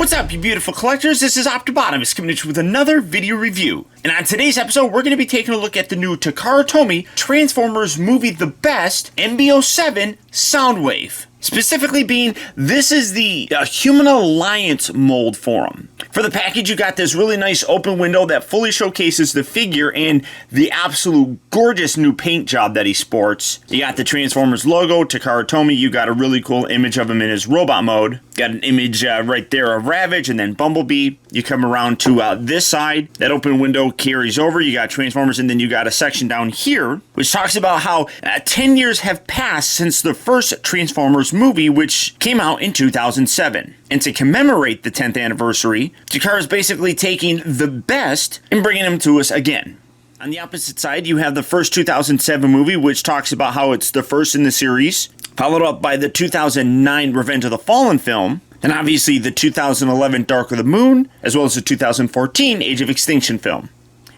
What's up, you beautiful collectors? This is Optibotimus coming at you with another video review. And on today's episode, we're going to be taking a look at the new Takara Tomy Transformers movie The Best MB-07 Soundwave. Specifically being, this is the Human Alliance mold for him. For the package, you got this really nice open window that fully showcases the figure and the absolute gorgeous new paint job that he sports. You got the Transformers logo, Takara Tomy. You got a really cool image of him in his robot mode. Got an image right there of Ravage and then Bumblebee. You come around to this side. That open window carries over. You got Transformers, and then you got a section down here which talks about how 10 years have passed since the first Transformers movie, which came out in 2007. And to commemorate the 10th anniversary, Takara is basically taking the best and bringing them to us again. On the opposite side, you have the first 2007 movie, which talks about how it's the first in the series, followed up by the 2009 Revenge of the Fallen film, and obviously the 2011 Dark of the Moon, as well as the 2014 Age of Extinction film.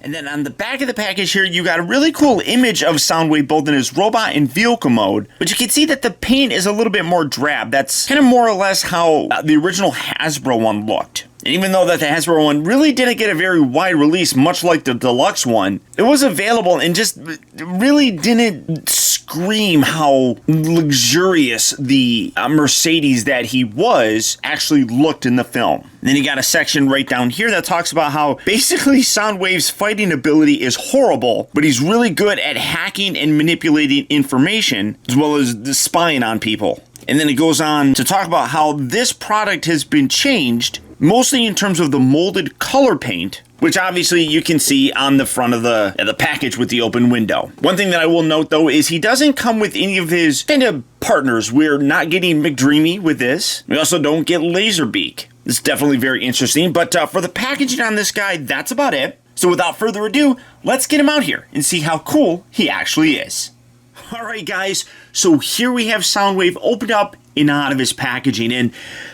And then on the back of the package here, you got a really cool image of Soundwave both in his robot and vehicle mode, but you can see that the paint is a little bit more drab. That's kind of more or less how the original Hasbro one looked. And even though that the Hasbro one really didn't get a very wide release, much like the deluxe one, it was available and just really didn't scream how luxurious the Mercedes that he was actually looked in the film. And then you got a section right down here that talks about how basically Soundwave's fighting ability is horrible, but he's really good at hacking and manipulating information, as well as spying on people. And then it goes on to talk about how this product has been changed, mostly in terms of the molded color paint, which obviously you can see on the front of the package with the open window. One thing that I will note, though, is he doesn't come with any of his kind of partners. We're not getting McDreamy with this. We also don't get Laserbeak. It's definitely very interesting, but for the packaging on this guy, that's about it. So without further ado, let's get him out here and see how cool he actually is. Alright guys, so here we have Soundwave opened up and out of his packaging, and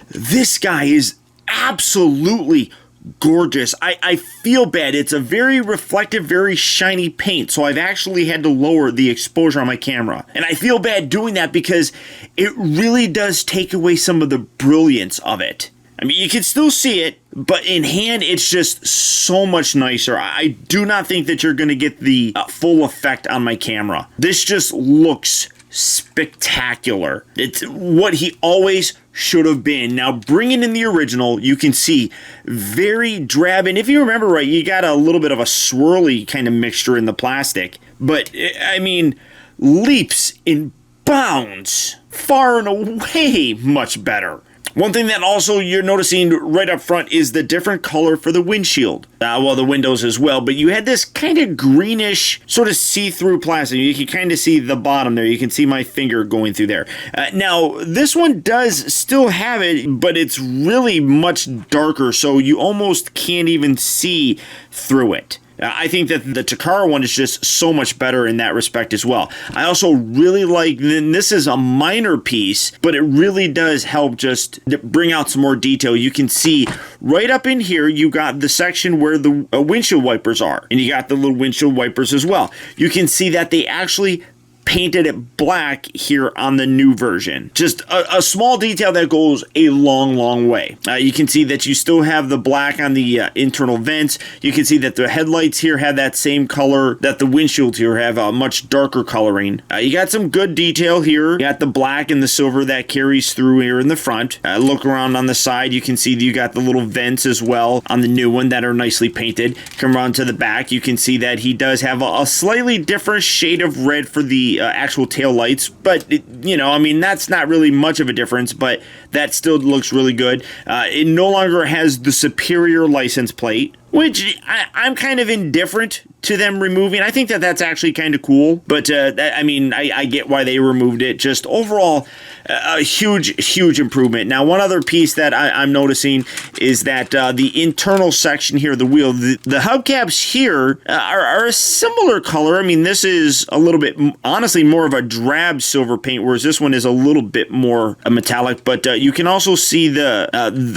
this guy is absolutely gorgeous. I feel bad. It's a very reflective, very shiny paint, so I've actually had to lower the exposure on my camera. And I feel bad doing that because it really does take away some of the brilliance of it. I mean, you can still see it, but in hand, it's just so much nicer. I do not think that you're going to get the full effect on my camera. This just looks spectacular. It's what he always should have been. Now, bringing in the original, you can see very drab. And if you remember right, you got a little bit of a swirly kind of mixture in the plastic. But, I mean, leaps and bounds far and away much better. One thing that also you're noticing right up front is the different color for the windshield. Well, the windows as well, but you had this kind of greenish sort of see-through plastic. You can kind of see the bottom there. You can see my finger going through there. Now, this one does still have it, but it's really much darker, so you almost can't even see through it. I think that the Takara one is just so much better in that respect as well. I also really like, and this is a minor piece, but it really does help just bring out some more detail. You can see right up in here, you got the section where the windshield wipers are, and you got the little windshield wipers as well. You can see that they actually painted it black here on the new version. Just a small detail that goes a long way. You can see that you still have the black on the internal vents. You can see that the headlights here have that same color that the windshields here have, a much darker coloring. You got some good detail here. You got the black and the silver that carries through here in the front. Look around on the side, you can see you got the little vents as well on the new one that are nicely painted. Come around to the back, you can see that he does have a slightly different shade of red for the actual tail lights, but you know, I mean, that's not really much of a difference, but that still looks really good. It no longer has the superior license plate, which I'm kind of indifferent to them removing. I think that that's actually kind of cool, but I mean, I get why they removed it. Just overall, a huge improvement. Now, one other piece that I'm noticing is that the internal section here, the wheel, the hubcaps here are a similar color. I mean, this is a little bit, honestly, more of a drab silver paint, whereas this one is a little bit more metallic, but you can also see the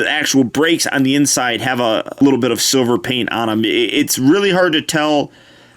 actual brakes on the inside have a little bit of silver paint on them. It's really hard to tell,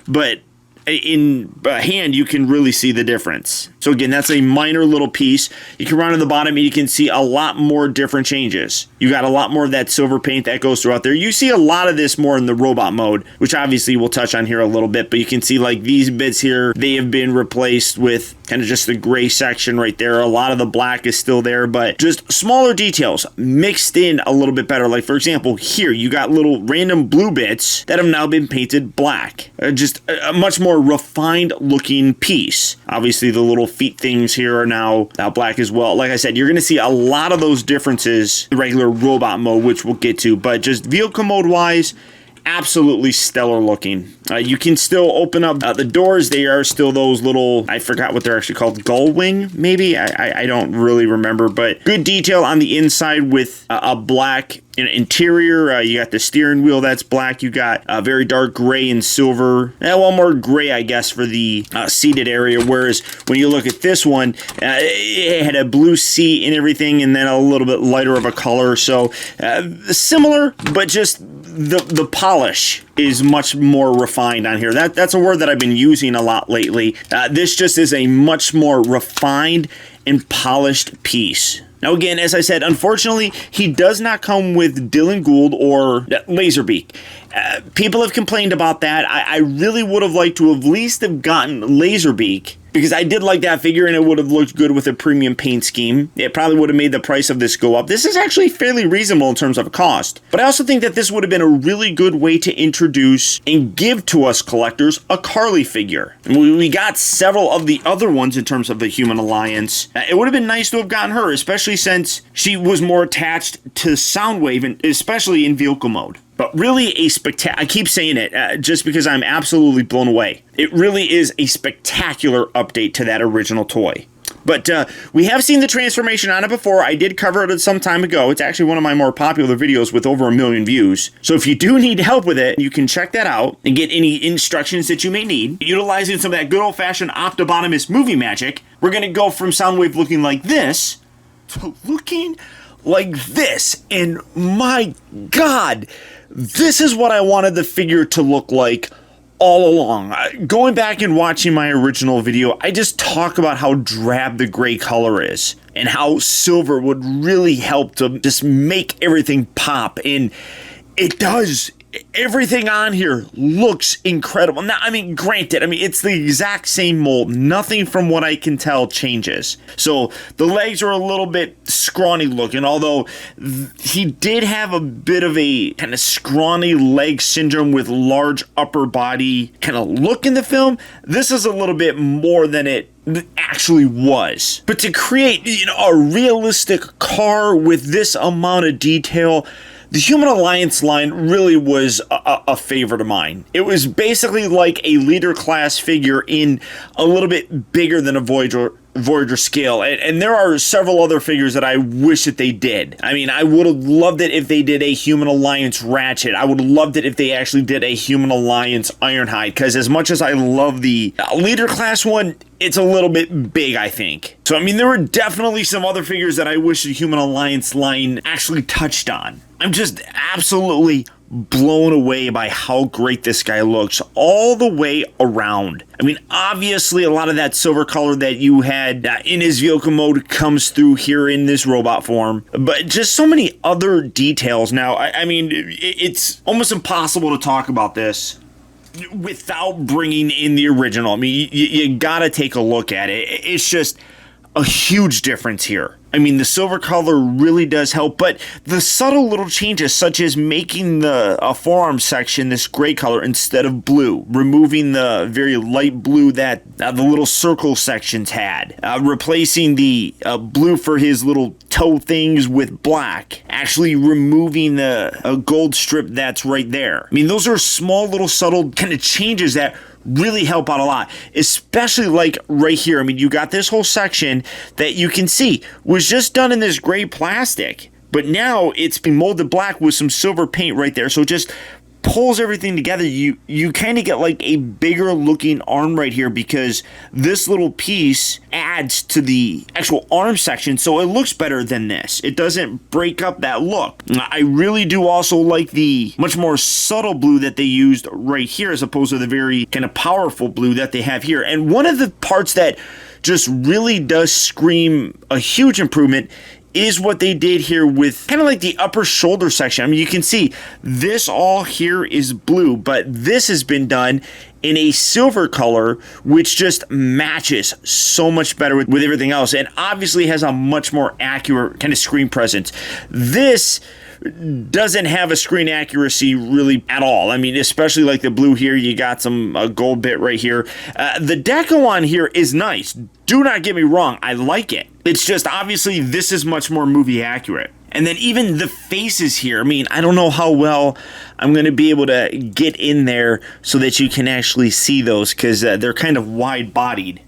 but in hand, you can really see the difference. So again, that's a minor little piece. You can run to the bottom and you can see a lot more different changes. You got a lot more of that silver paint that goes throughout there. You see a lot of this more in the robot mode, which obviously we'll touch on here a little bit, but you can see like these bits here, they have been replaced with kind of just the gray section right there. A lot of the black is still there, but just smaller details mixed in a little bit better. Like for example, here you got little random blue bits that have now been painted black. Just a much more refined looking piece. Obviously the little feet things here are now black as well. Like I said, you're going to see a lot of those differences in regular robot mode, which we'll get to, but just vehicle mode wise, absolutely stellar looking. You can still open up the doors. They are still those little, I forgot what they're actually called, gull wing maybe? I don't really remember, but good detail on the inside with a black interior. You got the steering wheel that's black. You got very dark gray and silver. One more gray, I guess, for the seated area, whereas when you look at this one, it had a blue seat and everything, and then a little bit lighter of a color. So similar, but just the polish is much more refined on here. That's a word that I've been using a lot lately. This just is a much more refined and polished piece. Now again, as I said, unfortunately, he does not come with Dylan Gould or Laserbeak. People have complained about that. I really would have liked to have at least have gotten Laserbeak, because I did like that figure and it would have looked good with a premium paint scheme. It probably would have made the price of this go up. This is actually fairly reasonable in terms of cost. But I also think that this would have been a really good way to introduce and give to us collectors a Carly figure. And we got several of the other ones in terms of the Human Alliance. It would have been nice to have gotten her, especially since she was more attached to Soundwave, and especially in vehicle mode. But really a I keep saying it just because I'm absolutely blown away. It really is a spectacular update to that original toy. But we have seen the transformation on it before. I did cover it some time ago. It's actually one of my more popular videos with over 1 million views. So if you do need help with it, you can check that out and get any instructions that you may need. Utilizing some of that good old-fashioned Optibotimus movie magic, we're going to go from Soundwave looking like this to looking like this. And my God, this is what I wanted the figure to look like all along. Going back and watching my original video, I just talk about how drab the gray color is and how silver would really help to just make everything pop. And it does. Everything on here looks incredible. Now, I mean, granted, it's the exact same mold. Nothing from what I can tell changes. So the legs are a little bit scrawny looking, although he did have a bit of a kind of scrawny leg syndrome with large upper body kind of look in the film. This is a little bit more than it actually was. But to create, a realistic car with this amount of detail, the Human Alliance line really was a favorite of mine. It was basically like a leader class figure in a little bit bigger than a Voyager scale. And there are several other figures that I wish that they did. I would have loved it if they did a Human Alliance Ratchet. I would have loved it if they actually did a Human Alliance Ironhide, because as much as I love the leader class one, it's a little bit big, I think. So, there were definitely some other figures that I wish the Human Alliance line actually touched on. I'm just absolutely blown away by how great this guy looks all the way around. Obviously a lot of that silver color that you had in his vehicle mode comes through here in this robot form, but just so many other details. Now, it's almost impossible to talk about this without bringing in the original. You gotta take a look at it. It's just a huge difference here. The silver color really does help, but the subtle little changes, such as making the forearm section this gray color instead of blue, removing the very light blue that the little circle sections had, replacing the blue for his little toe things with black, actually removing the gold strip that's right there. Those are small little subtle kind of changes that really help out a lot, especially like right here. You got this whole section that you can see was just done in this gray plastic, but now it's been molded black with some silver paint right there. So just pulls everything together, you kind of get like a bigger looking arm right here, because this little piece adds to the actual arm section, so it looks better than this. It doesn't break up that look. I really do also like the much more subtle blue that they used right here, as opposed to the very kind of powerful blue that they have here. And one of the parts that just really does scream a huge improvement is what they did here with kind of like the upper shoulder section. I mean, you can see this all here is blue, but this has been done in a silver color, which just matches so much better with everything else, and obviously has a much more accurate kind of screen presence. This doesn't have a screen accuracy really at all. I mean, especially like the blue here, you got some gold bit right here. The deco on here is nice. Do not get me wrong, I like it. It's just obviously this is much more movie accurate. And then even the faces here, I mean, I don't know how well I'm going to be able to get in there so that you can actually see those, because they're kind of wide-bodied.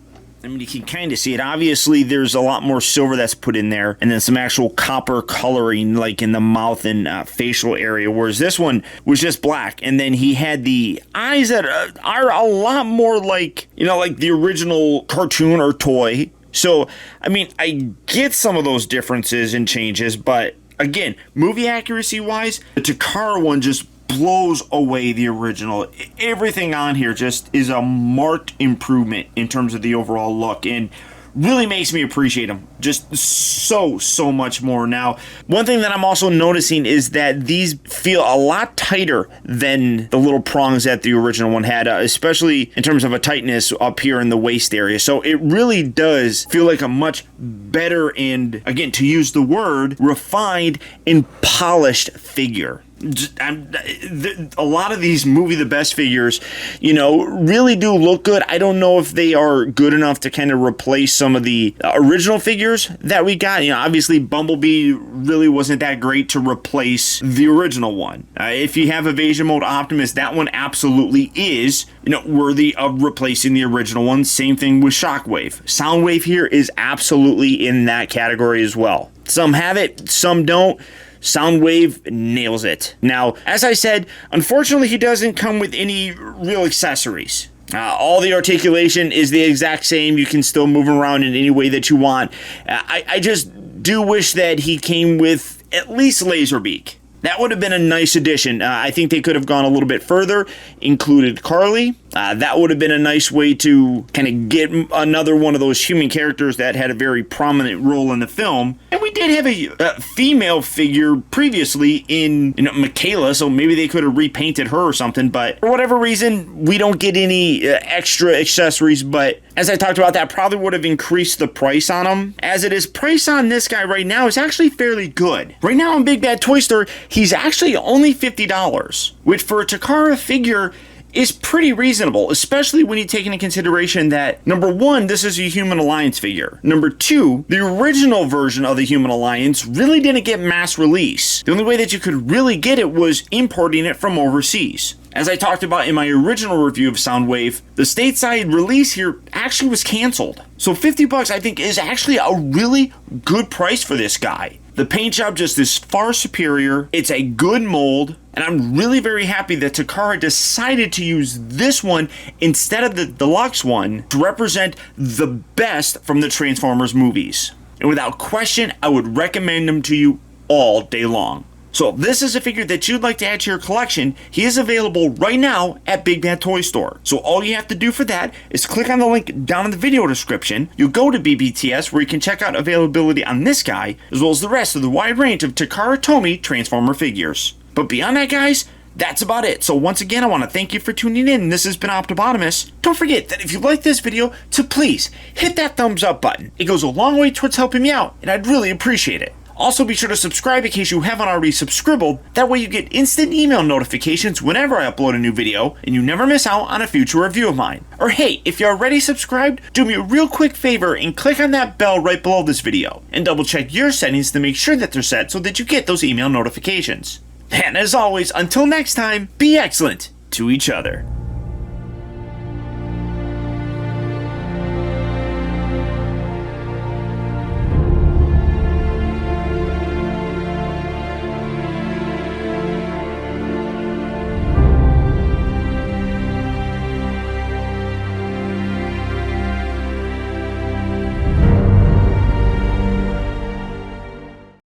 I mean, you can kind of see it. Obviously, there's a lot more silver that's put in there, and then some actual copper coloring, like in the mouth and facial area, whereas this one was just black. And then he had the eyes that are a lot more like, you know, like the original cartoon or toy. So, I mean, I get some of those differences and changes, but again, movie accuracy-wise, the Takara one just blows away the original. Everything on here just is a marked improvement in terms of the overall look, and really makes me appreciate them just so much more. Now, one thing that I'm also noticing is that these feel a lot tighter than the little prongs that the original one had, especially in terms of a tightness up here in the waist area. So it really does feel like a much better and, again, to use the word, refined and polished figure. A lot of these movie the best figures, you know, really do look good. I don't know if they are good enough to kind of replace some of the original figures that we got. You know, obviously Bumblebee really wasn't that great to replace the original one. If you have Evasion Mode Optimus, that one absolutely is, you know, worthy of replacing the original one. Same thing with Shockwave. Soundwave here is absolutely in that category as well. Some have it, some don't. Soundwave nails it. Now, as I said, unfortunately he doesn't come with any real accessories. All the articulation is the exact same. You can still move around in any way that you want. I just do wish that he came with at least Laserbeak. That would have been a nice addition. I think they could have gone a little bit further, included Carly. That would have been a nice way to kind of get another one of those human characters that had a very prominent role in the film. And we did have a female figure previously in, you know, Michaela, so maybe they could have repainted her or something, but for whatever reason, we don't get any extra accessories. But as I talked about, that probably would have increased the price on them. As it is, price on this guy right now is actually fairly good. Right now in Big Bad Toy Store, he's actually only $50, which for a Takara figure is pretty reasonable, especially when you take into consideration that, number one, this is a Human Alliance figure. Number two, the original version of the Human Alliance really didn't get mass release. The only way that you could really get it was importing it from overseas. As I talked about in my original review of Soundwave, the stateside release here actually was canceled. So $50 I think is actually a really good price for this guy. The paint job just is far superior. It's a good mold, and I'm really very happy that Takara decided to use this one instead of the deluxe one to represent the best from the Transformers movies. And without question, I would recommend them to you all day long. So if this is a figure that you'd like to add to your collection, he is available right now at Big Bad Toy Store. So all you have to do for that is click on the link down in the video description. You'll go to BBTS where you can check out availability on this guy, as well as the rest of the wide range of Takara Tomy Transformer figures. But beyond that, guys, that's about it. So once again, I want to thank you for tuning in. This has been Optibotimus. Don't forget that if you like this video, to please hit that thumbs up button. It goes a long way towards helping me out, and I'd really appreciate it. Also, be sure to subscribe in case you haven't already subscribed. That way you get instant email notifications whenever I upload a new video, and you never miss out on a future review of mine. Or hey, if you're already subscribed, do me a real quick favor and click on that bell right below this video, and double check your settings to make sure that they're set so that you get those email notifications. And as always, until next time, be excellent to each other.